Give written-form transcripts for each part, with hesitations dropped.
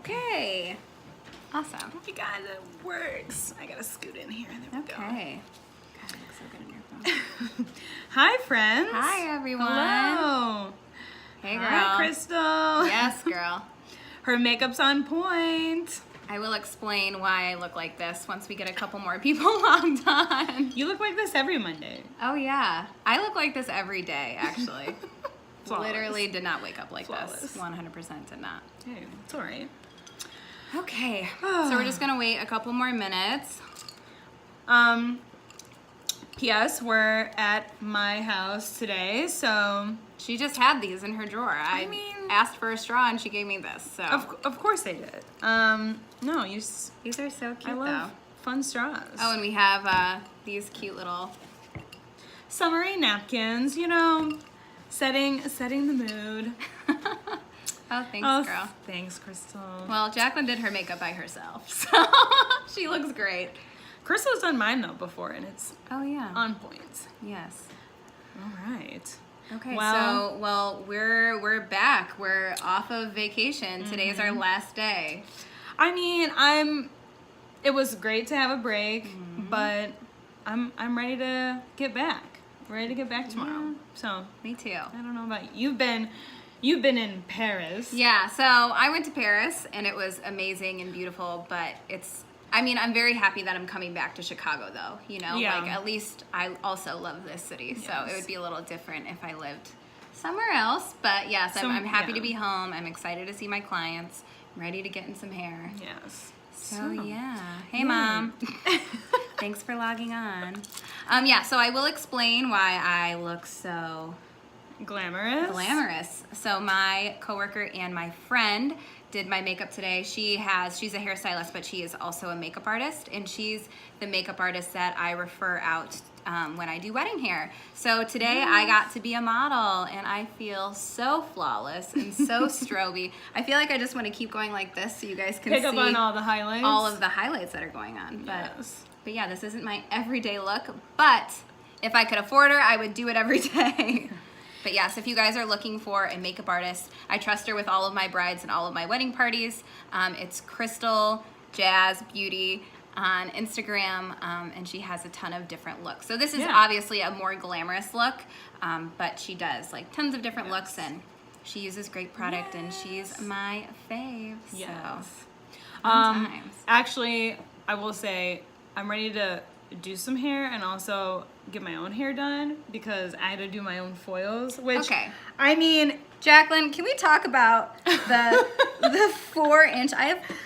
Okay. Awesome. You guys, it works. I gotta scoot in here. There we go. Okay. God, it looks so good in your phone. Hi, friends. Hi, everyone. Hello. Hey, girl. Hi, Crystal. Yes, girl. Her makeup's on point. I will explain why I look like this once we get a couple more people logged on. You look like this every Monday. Oh, yeah. I look like this every day, actually. Flawless. Literally did not wake up like Flawless. this. 100% did not. Hey, it's all right. Okay. So we're just going to wait a couple more minutes. P.S. We're at my house today, so... She just had these in her drawer. I mean- asked for a straw and she gave me this. So Of course they did. No, these are so cute, I love fun straws. Oh, and we have these cute little... Summery napkins, you know, setting the mood. Oh, thanks, girl. Thanks, Crystal. Well, Jacqueline did her makeup by herself, so she looks great. Crystal's done mine though before, and it's Oh, yeah. on point. Yes. All right. Okay, Well- so we're back. We're off of vacation. Today's our last day. I mean, it was great to have a break, but I'm ready to get back. Ready to get back tomorrow. Yeah. So Me too. I don't know about you. You've been in Paris. Yeah, so I went to Paris and it was amazing and beautiful, but I'm very happy that I'm coming back to Chicago though, you know, Yeah. like at least I also love this city, so Yes. it would be a little different if I lived somewhere else, but yes, I'm happy to be home. I'm excited to see my clients. I'm ready to get in some hair. Yes. So yeah. Hey, Yay. Mom. Thanks for logging on. Yeah, so I will explain why I look so Glamorous. So my coworker and my friend did my makeup today. She's a hairstylist, but she is also a makeup artist, and she's the makeup artist that I refer out when I do wedding hair. So today I got to be a model, and I feel so flawless and so stroby. I feel like I just want to keep going like this so you guys can Pick see up on all the highlights. all of the highlights that are going on. Yes. But yeah, this isn't my everyday look, but if I could afford her, I would do it every day. But yes, if you guys are looking for a makeup artist, I trust her with all of my brides and all of my wedding parties. It's Crystal Jazz Beauty on Instagram, and she has a ton of different looks. So this is obviously a more glamorous look, but she does like tons of different looks, and she uses great product, and she's my fave. Yes. So, fun times. Actually, I will say I'm ready to do some hair and also get my own hair done because I had to do my own foils, which Okay. I mean, Jacqueline, can we talk about the 4-inch?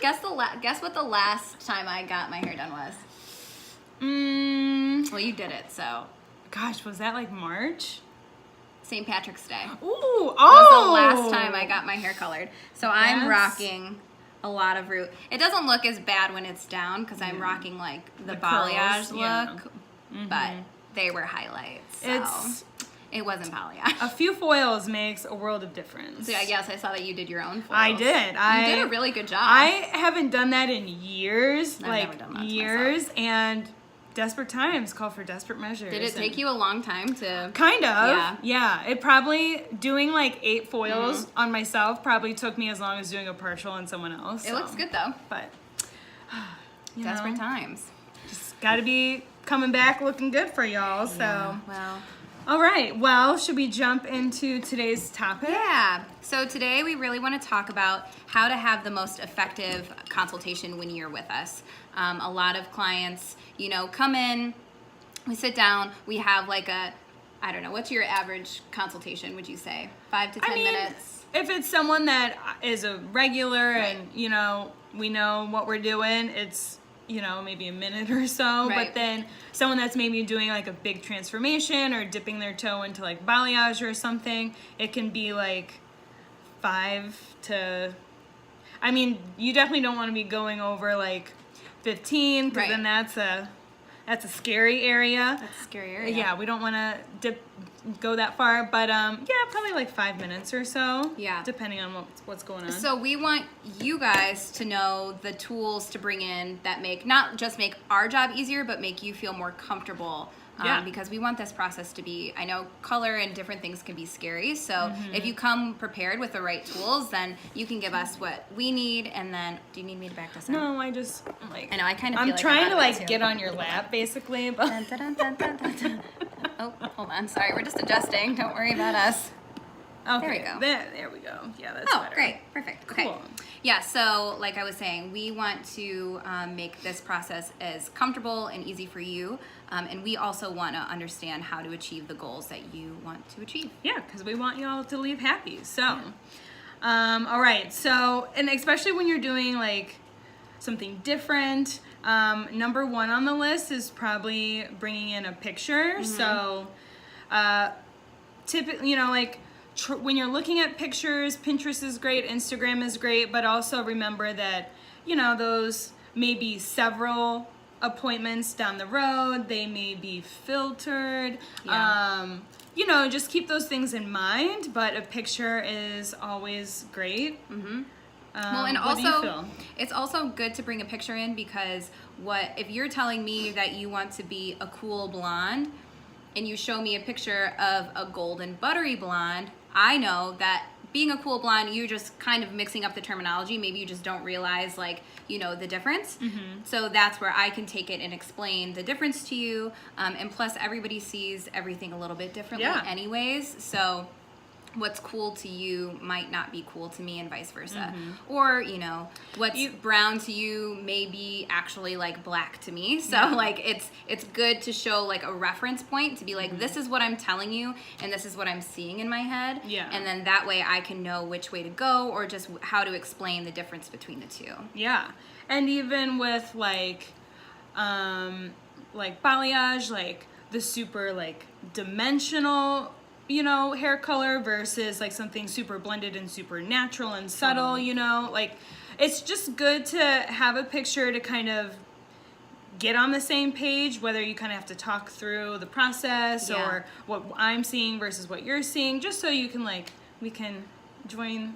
Guess what the last time I got my hair done was? Well, you did it, so gosh, was that like March? St. Patrick's Day Ooh, was the last time I got my hair colored. So I'm That's- rocking a lot of root. It doesn't look as bad when it's down because I'm rocking like the balayage curls, yeah. look, but they were highlights. So It's it wasn't balayage. a few foils makes a world of difference. So yeah, yes, I saw that you did your own foils. I did. You did a really good job. I haven't done that in years, I've like never done that to years, and desperate times call for desperate measures. Did it take you a long time to? Kind of. Yeah. Yeah. It probably, doing like 8 foils on myself probably took me as long as doing a partial on someone else. It looks good though. But, you Desperate know, times. just gotta be coming back looking good for y'all. So, Yeah, well. all right. Well, should we jump into today's topic? Yeah. So today we really want to talk about how to have the most effective consultation when you're with us. A lot of clients, you know, come in, we sit down, we have like I don't know, what's your average consultation, would you say? 5 to 10 minutes? If it's someone that is a regular and, you know, we know what we're doing, it's, you know, maybe a minute or so. Right. But then someone that's maybe doing like a big transformation or dipping their toe into like balayage or something, it can be like 5 to... I mean, you definitely don't want to be going over like 15 because then that's a scary area. That's a scary area. Yeah, we don't want to go that far, but yeah, probably like 5 minutes or so. Yeah. Depending on what's going on. So we want you guys to know the tools to bring in that not just make our job easier, but make you feel more comfortable because we want this process to be, I know color and different things can be scary. So if you come prepared with the right tools, then you can give us what we need. And then, do you need me to back this up? No, I just like. I know, I kind of I'm feel like trying to out of it, like too. get on your lap, basically. But Dun, dun, dun, dun, dun, dun. Oh, hold on. Sorry, we're just adjusting. Don't worry about us. okay, we go. There we go. Yeah, that's Oh, better. great. Perfect. Okay. Cool. Yeah, so like I was saying, we want to make this process as comfortable and easy for you. And we also want to understand how to achieve the goals that you want to achieve. Yeah, because we want you all to leave happy. So, all right. So, and especially when you're doing like something different, number one on the list is probably bringing in a picture. So, typically, you know, like when you're looking at pictures, Pinterest is great, Instagram is great, but also remember that, you know, those may be several appointments down the road. They may be filtered. Yeah. You know, just keep those things in mind, but a picture is always great. Well, and what do you also, feel? it's also good to bring a picture in because if you're telling me that you want to be a cool blonde and you show me a picture of a golden buttery blonde, I know that being a cool blonde, you're just kind of mixing up the terminology. Maybe you just don't realize, like, you know, the difference. So that's where I can take it and explain the difference to you. And plus, everybody sees everything a little bit differently anyways. So what's cool to you might not be cool to me and vice versa. Or, you know, what's brown to you may be actually like black to me. So like it's good to show like a reference point to be like, this is what I'm telling you and this is what I'm seeing in my head. Yeah. And then that way I can know which way to go or just how to explain the difference between the two. Yeah. And even with like balayage, like the super like dimensional, you know, hair color versus like something super blended and super natural and subtle, you know, like it's just good to have a picture to kind of get on the same page, whether you kind of have to talk through the process or what I'm seeing versus what you're seeing, just so you can like, we can join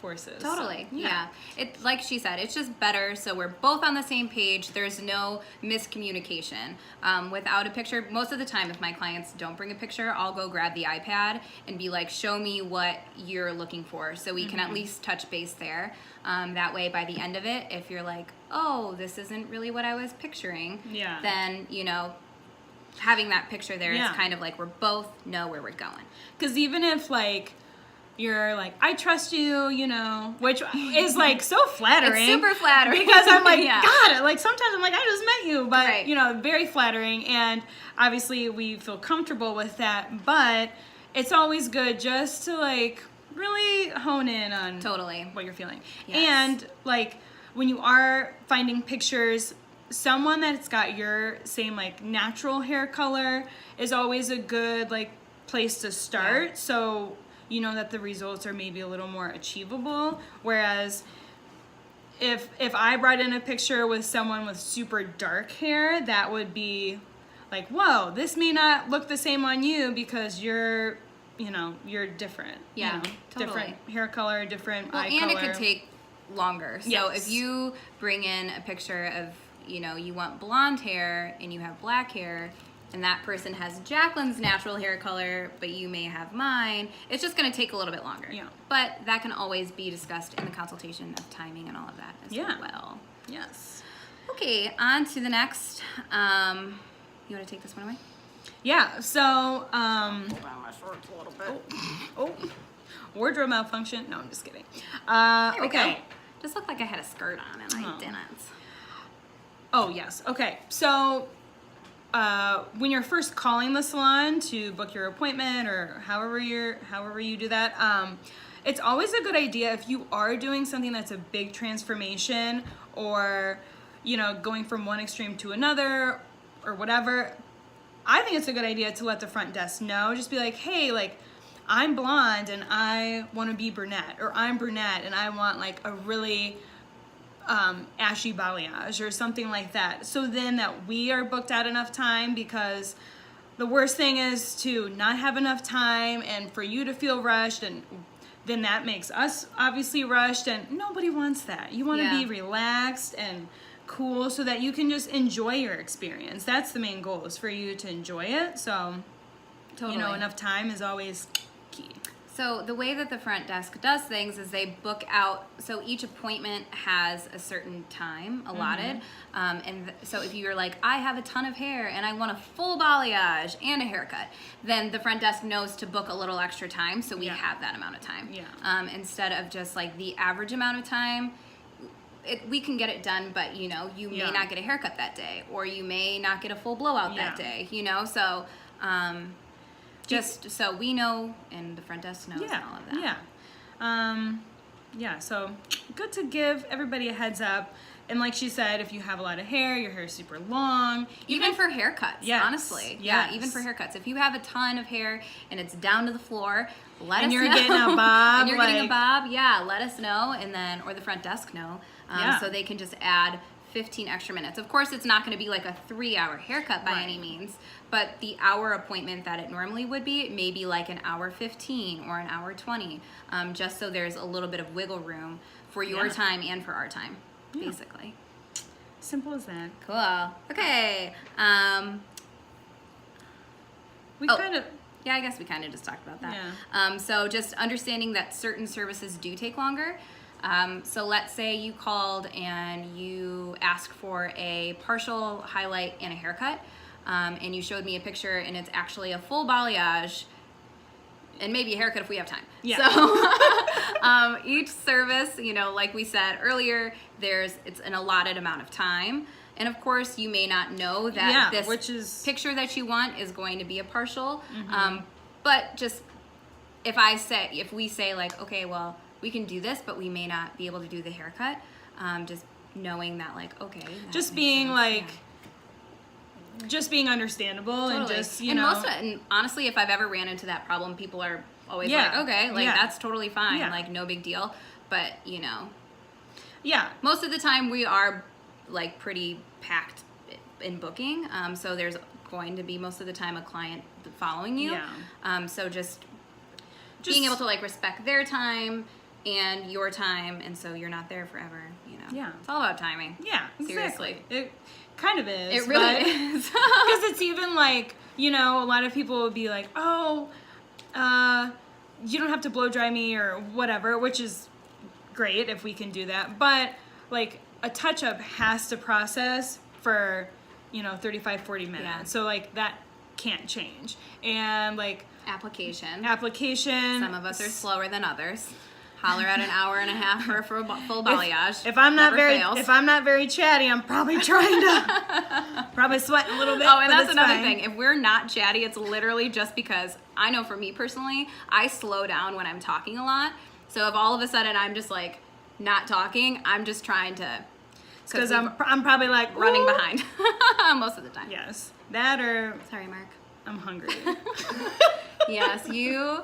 forces. Totally. So, Yeah. It, like she said, it's just better so we're both on the same page. There's no miscommunication. Without a picture, most of the time if my clients don't bring a picture, I'll go grab the iPad and be like, show me what you're looking for so we can at least touch base there. That way by the end of it, if you're like, oh, this isn't really what I was picturing, then, you know, having that picture there is kind of like we're both know where we're going. Because even if like you're like, I trust you, you know, which is like so flattering. It's super flattering. Because I'm like, God, like sometimes I'm like, I just met you, but you know, very flattering. And obviously we feel comfortable with that, but it's always good just to like really hone in on what you're feeling. And like when you are finding pictures, someone that's got your same like natural hair color is always a good like place to start. So you know that the results are maybe a little more achievable. Whereas if I brought in a picture with someone with super dark hair, that would be like, whoa, this may not look the same on you because you're, you know, you're different. Yeah, you know, totally. Different hair color, different eye and color. it could take longer. So if you bring in a picture of, you know, you want blonde hair and you have black hair, and that person has Jacqueline's natural hair color, but you may have mine, it's just going to take a little bit longer. Yeah. But that can always be discussed in the consultation of timing and all of that as well. Yes. Okay, on to the next. You want to take this one away? Yeah, so, Hold on my shorts a little bit. wardrobe malfunction. No, I'm just kidding. There we okay. go. Just looked like I had a skirt on and I didn't. Oh, yes. Okay, so when you're first calling the salon to book your appointment or however you do that, it's always a good idea if you are doing something that's a big transformation or, you know, going from one extreme to another or whatever. I think it's a good idea to let the front desk know. Just be like, hey, like, I'm blonde and I want to be brunette, or I'm brunette and I want like a really ashy balayage or something like that. So then that we are booked out enough time, because the worst thing is to not have enough time and for you to feel rushed, and then that makes us obviously rushed, and nobody wants that. You want to be relaxed and cool so that you can just enjoy your experience. That's the main goal, is for you to enjoy it. So, Totally. you know, enough time is always key. So the way that the front desk does things is they book out, so each appointment has a certain time allotted. So if you're like, I have a ton of hair and I want a full balayage and a haircut, then the front desk knows to book a little extra time, so we have that amount of time. Instead of just like the average amount of time. We can get it done, but you know, you may not get a haircut that day, or you may not get a full blowout that day, you know, so just so we know and the front desk knows and all of that. So good to give everybody a heads up. And like she said, if you have a lot of hair, your hair is super long. Even for haircuts, honestly. Yeah, even for haircuts. If you have a ton of hair and it's down to the floor, let us know. And you're getting a bob. And you're getting a bob, let us know, and then, or the front desk know, so they can just add 15 extra minutes. Of course, it's not going to be like a 3-hour haircut by any means, but the hour appointment that it normally would be, maybe like an hour 15 or an hour 20, just so there's a little bit of wiggle room for your time and for our time, basically. Simple as that. Cool. Okay. Yeah, I guess we kind of just talked about that. So just understanding that certain services do take longer. So let's say you called and you asked for a partial highlight and a haircut, and you showed me a picture and it's actually a full balayage and maybe a haircut if we have time. So each service, you know, like we said earlier, it's an allotted amount of time. And of course, you may not know that this picture that you want is going to be a partial. But just if we say like, okay, well, we can do this, but we may not be able to do the haircut. Just knowing that, like, okay, just being like, just being understandable and just most of it. And honestly, if I've ever ran into that problem, people are always like, okay, like that's totally fine, like no big deal. But you know, most of the time we are like pretty packed in booking. So there's going to be most of the time a client following you. So just being able to like respect their time and your time, and so you're not there forever, you know. It's all about timing. Seriously. Exactly. It kind of is. It really is. Because it's even like, you know, a lot of people would be like, oh, you don't have to blow dry me or whatever, which is great if we can do that. But like a touch up has to process for, you know, 35, 40 minutes. So like that can't change. And like application. Some of us are slower than others. Holler at an hour and a half for a full balayage. If I'm not very chatty, I'm probably trying to probably sweating a little bit. Oh, and that's another thing. If we're not chatty, it's literally just because I know for me personally, I slow down when I'm talking a lot. So if all of a sudden I'm just like not talking, I'm just trying to. Because I'm probably like running behind most of the time. Yes, that or sorry, Mark. I'm hungry. Yes, you.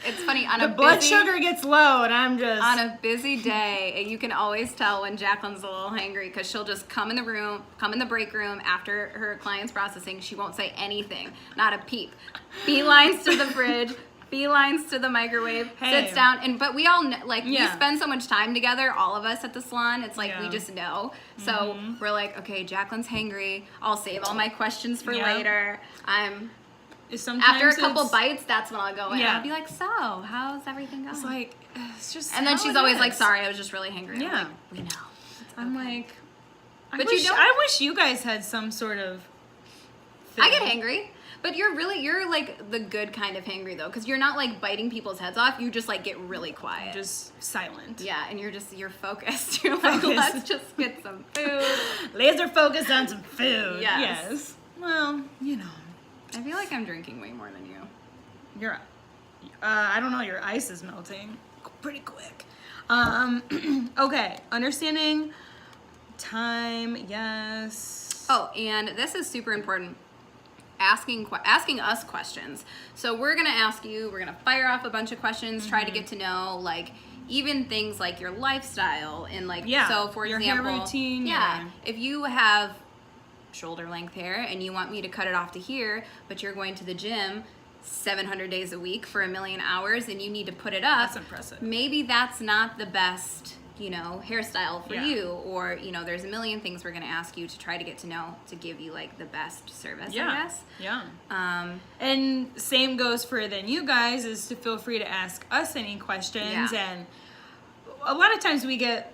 It's funny on the blood sugar gets low, and I'm just on a busy day. You can always tell when Jacqueline's a little hangry because she'll just come in the break room after her client's processing. She won't say anything, not a peep. Beelines to the fridge, beelines to the microwave. Sits down, but we all know, like we spend so much time together, all of us at the salon. It's like we just know. So we're like, okay, Jacqueline's hangry. I'll save all my questions for later. After a couple bites, that's when I'll go in. I'll be like, so, how's everything going? It's like, it's just. And then she's always like, sorry, I was just really hangry. Yeah. I'm like, we know. I'm like, I wish you guys had some sort of thing. I get hangry. But you're like the good kind of hangry though, because you're not like biting people's heads off. You just like get really quiet. Just silent. Yeah, and you're focused. You're like, let's just get some food. Laser focused on some food. Yes. Well, you know. I feel like I'm drinking way more than you. You're, I don't know, your ice is melting pretty quick. Okay, understanding time, yes. Oh, and this is super important. Asking us questions. So we're gonna ask you. We're gonna fire off a bunch of questions. Try to get to know like even things like your lifestyle and like so for your example, hair routine. If you have shoulder length hair and you want me to cut it off to here, but you're going to the gym 700 days a week for 1,000,000 hours and you need to put it up. That's impressive. Maybe that's not the best you know, hairstyle for Yeah. you, or, you know, there's a million things we're going to ask you to try to get to know to give you like the best service, I guess. Yeah. And same goes for then you guys, is to feel free to ask us any questions. Yeah. And a lot of times we get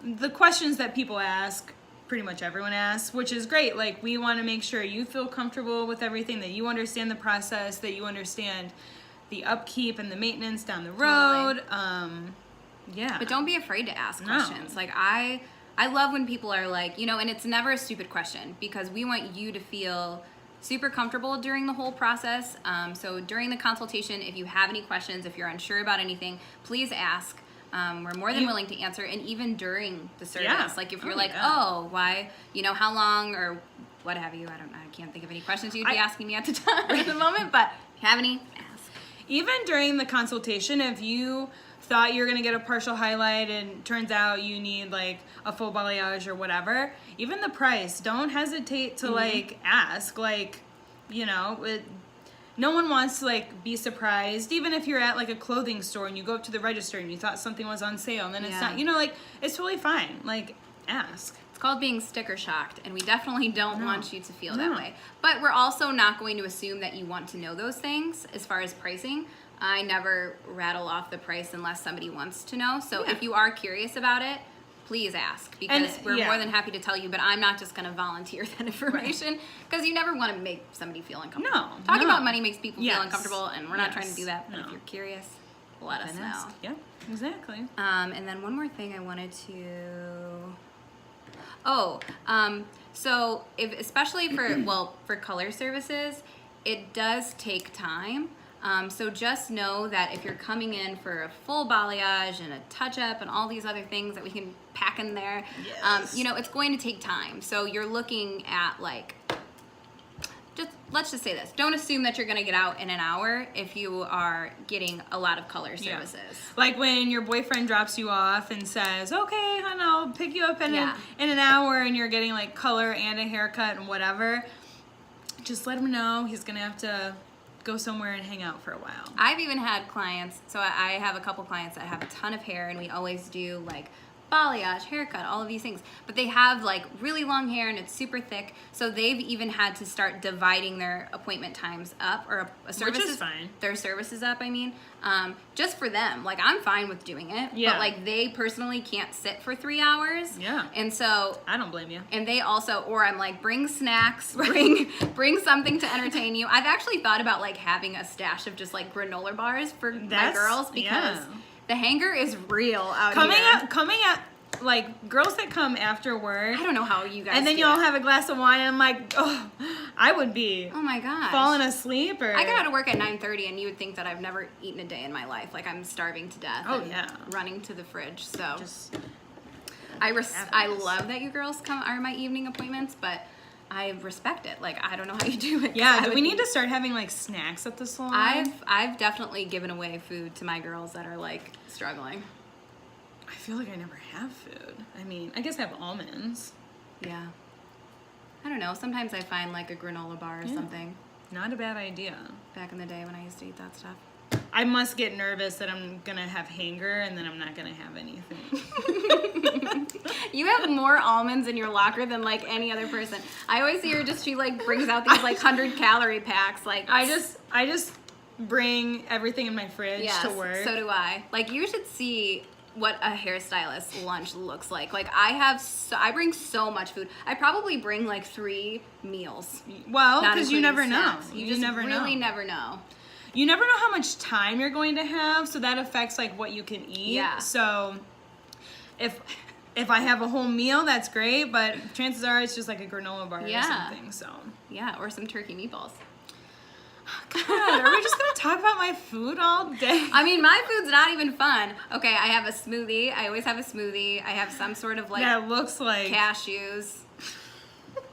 the questions that people ask, pretty much everyone asks, which is great. Like, we want to make sure you feel comfortable with everything, that you understand the process, that you understand the upkeep and the maintenance down the road. Yeah. But don't be afraid to ask No. questions. Like, I love when people are like, you know, and it's never a stupid question, because we want you to feel super comfortable during the whole process. So during the consultation, if you have any questions, if you're unsure about anything, please ask. We're more than willing to answer. And even during the service, Yeah. like if you're Oh, like, yeah. oh, why, you know, how long or what have you, I can't think of any questions you'd be asking me at the time at the moment, but if you have any, ask. Even during the consultation, if you thought you were going to get a partial highlight and turns out you need like a full balayage or whatever, even the price, don't hesitate to like ask. Like, you know, no one wants to like be surprised. Even if you're at like a clothing store and you go up to the register and you thought something was on sale and then it's Yeah. not, you know, like, it's totally fine. Like, ask. It's called being sticker shocked, and we definitely don't No. want you to feel No. that way. But we're also not going to assume that you want to know those things as far as pricing. I never rattle off the price unless somebody wants to know. So Yeah. if you are curious about it, please ask, because we're yeah. more than happy to tell you, but I'm not just going to volunteer that information, because you never want to make somebody feel uncomfortable. No, Talking no. about money makes people Yes. feel uncomfortable, and we're not trying to Yes. do that. But No. if you're curious, let us Then know. ask. Yeah, exactly. And then one more thing I wanted to. So if, especially for for color services, it does take time. So just know that if you're coming in for a full balayage and a touch up and all these other things that we can pack in there, Yes. you know, it's going to take time. So you're looking at like, let's just say this. Don't assume that you're going to get out in an hour if you are getting a lot of color Yeah. services. Like when your boyfriend drops you off and says, okay, hon, I'll pick you up in, Yeah. in an hour, and you're getting like color and a haircut and whatever, just let him know he's going to have to go somewhere and hang out for a while. I've even had clients, so I have a couple clients that have a ton of hair, and we always do like balayage, haircut, all of these things. But they have like really long hair and it's super thick, so they've even had to start dividing their appointment times up, or services, fine. their services up, I mean, just for them. Like, I'm fine with doing it, Yeah. but like they personally can't sit for 3 hours. Yeah. And so I don't blame you. and they also, or I'm like, bring snacks, bring something to entertain you. I've actually thought about like having a stash of just like granola bars for my That's- girls, because yeah. the hanger is real out Coming here. up, like girls that come after work, I don't know how you guys and then do you all it. have a glass of wine, and I'm like, oh, I would be Oh my gosh. falling asleep. Or I get out of work at 9:30, and you would think that I've never eaten a day in my life. Like, I'm starving to death. Oh, and yeah. running to the fridge. So just I happens. love that you girls are my evening appointments, but I respect it. Like, I don't know how you do it. yeah. I Do would we be- need to start having like snacks at the salon? I've definitely given away food to my girls that are like struggling. I feel like I never have food. I mean, I guess I have almonds. Yeah. I don't know. Sometimes I find like a granola bar or Yeah. something. Not a bad idea. Back in the day when I used to eat that stuff. I must get nervous that I'm gonna have hanger and then I'm not gonna have anything. You have more almonds in your locker than like any other person. I always see her she like brings out these like 100-calorie packs. Like, I just bring everything in my fridge yes, to work. so do I. Like, you should see what a hairstylist lunch looks like. Like, I bring so much food. I probably bring like 3 meals. Well, not because you including never snacks. know. You just never really know. never know. You never know how much time you're going to have, so that affects like what you can eat. Yeah. So if I have a whole meal, that's great, but chances are it's just like a granola bar Yeah. or something. So Yeah, or some turkey meatballs. God, are we just gonna talk about my food all day? I mean, my food's not even fun. Okay, I have a smoothie. I always have a smoothie. I have some sort of like That looks like cashews,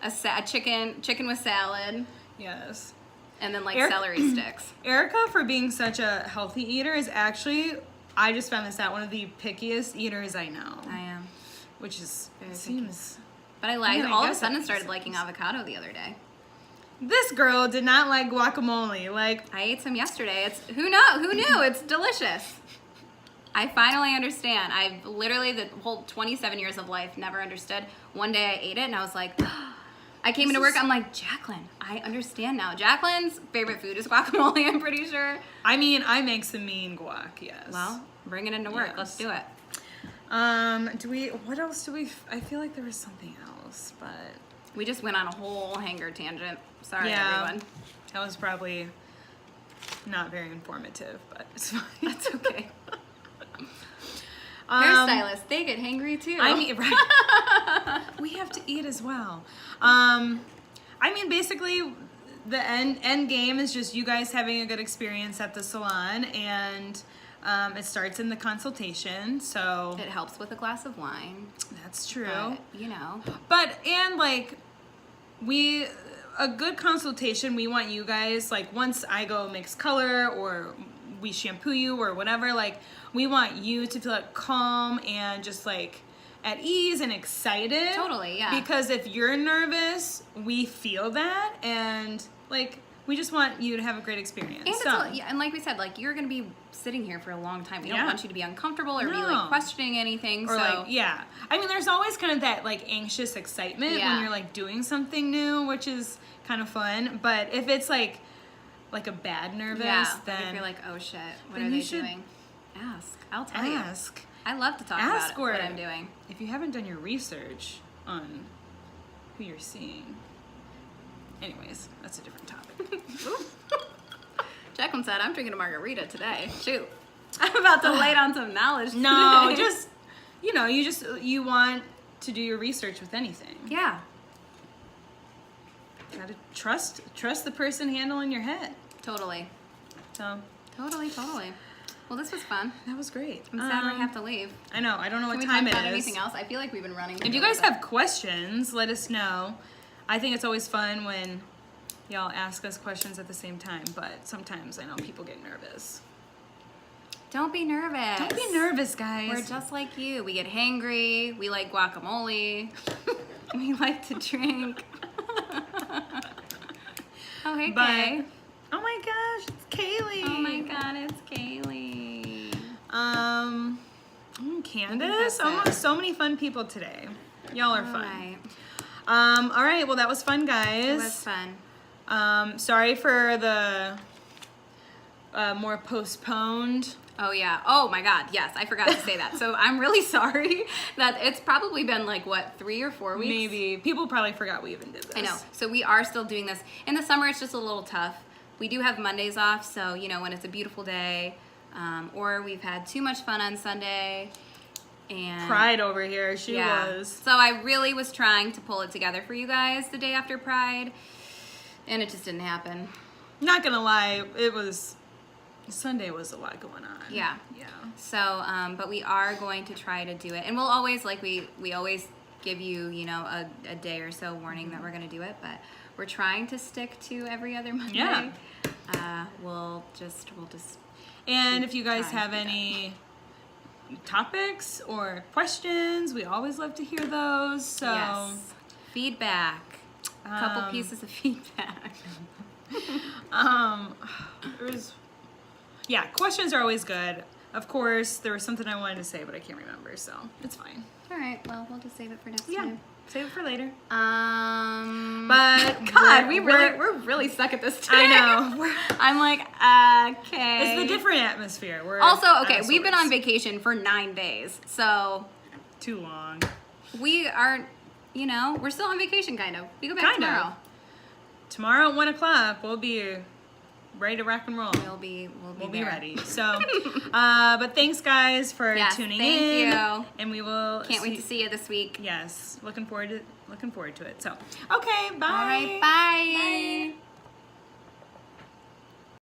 a chicken with salad, yes. and then like Eric- celery sticks. Erica, for being such a healthy eater, is actually, I just found this out, one of the pickiest eaters I know. I am. Which is, Very seems... But I Yeah, I all of a guess that sudden makes started sense. liking avocado the other day. This girl did not like guacamole. Like, I ate some yesterday. Who knew? It's delicious. I finally understand. I've literally, the whole 27 years of life, never understood. One day I ate it and I was like, I came into work, I'm like, Jacqueline, I understand now. Jacqueline's favorite food is guacamole, I'm pretty sure. I mean, I make some mean guac, yes. Well, bring it into work. Yes. Let's do it. What else do we, I feel like there was something else, but. We just went on a whole hanger tangent. Sorry, Yeah. everyone. That was probably not very informative, but it's fine. That's okay. Hairstylists, they get hangry too. I mean, right. We have to eat as well. I mean, basically, the end game is just you guys having a good experience at the salon, and it starts in the consultation. So it helps with a glass of wine. That's true. But, you know. But and like a good consultation, we want you guys, like, once I go mix color or we shampoo you or whatever, like, we want you to feel like calm and just like at ease and excited. Totally, yeah. Because if you're nervous, we feel that, and like we just want you to have a great experience. And, and like we said, like, you're gonna be sitting here for a long time. We don't want you to be uncomfortable or be like questioning anything. Or like, yeah. I mean, there's always kind of that like anxious excitement when you're like doing something new, which is kind of fun. But if it's like a bad nervous, then if you're like, oh shit, what are they doing? Ask. I'll tell you. I love to talk about what I'm doing. If you haven't done your research on who you're seeing. Anyways, that's a different topic. Jacqueline said, I'm drinking a margarita today. Shoot. I'm about to lay down some knowledge No, today. just, you want to do your research with anything. Yeah. Gotta trust the person handling your head. Totally. So. Totally. Well, this was fun. That was great. I'm sad we have to leave. I know. I don't know what Can we time talk it about is. anything else? I feel like we've been running. If you guys have questions, let us know. I think it's always fun when y'all ask us questions at the same time, but sometimes I know people get nervous. Don't be nervous. Don't be nervous, guys. We're just like you. We get hangry. We like guacamole. We like to drink. Oh, hey, Kay. Oh my gosh, it's Kaylee. Oh my God, it's Kaylee. Candace. Oh, so many fun people today. Y'all are fun. Right. All right. Well, that was fun, guys. It was fun. Sorry for the more postponed. Oh yeah. Oh my God. Yes, I forgot to say that. So I'm really sorry that it's probably been like, what, 3 or 4 weeks? Maybe. People probably forgot we even did this. I know. So we are still doing this. In the summer, it's just a little tough. We do have Mondays off, so, you know, when it's a beautiful day, or we've had too much fun on Sunday. And Pride over here. She was. So I really was trying to pull it together for you guys the day after Pride, and it just didn't happen. Not gonna lie, Sunday was a lot going on. Yeah. Yeah. So, but we are going to try to do it, and we'll always, like we always give you, you know, a day or so warning that we're gonna do it, but we're trying to stick to every other Monday. Yeah. We'll just. And if you guys have any topics or questions, we always love to hear those. So yes. Feedback. A couple pieces of feedback. Yeah, questions are always good. Of course, there was something I wanted to say, but I can't remember, so it's fine. All right. Well, we'll just save it for next Yeah, time. save it for later. But God, we're really stuck at this today. I know. I'm like, okay. It's the different atmosphere. We're also, okay, we've been sorts. on vacation for 9 days, so Too long. we aren't. You know, we're still on vacation, kind of. We go back Kind of. tomorrow. Tomorrow at 1 o'clock, we'll be ready to rock and roll. We'll be Be there. ready. So, but thanks guys for tuning thank in. you. And we will. Can't wait to see you this week. Yes, looking forward to it. So, okay, bye. All right, bye.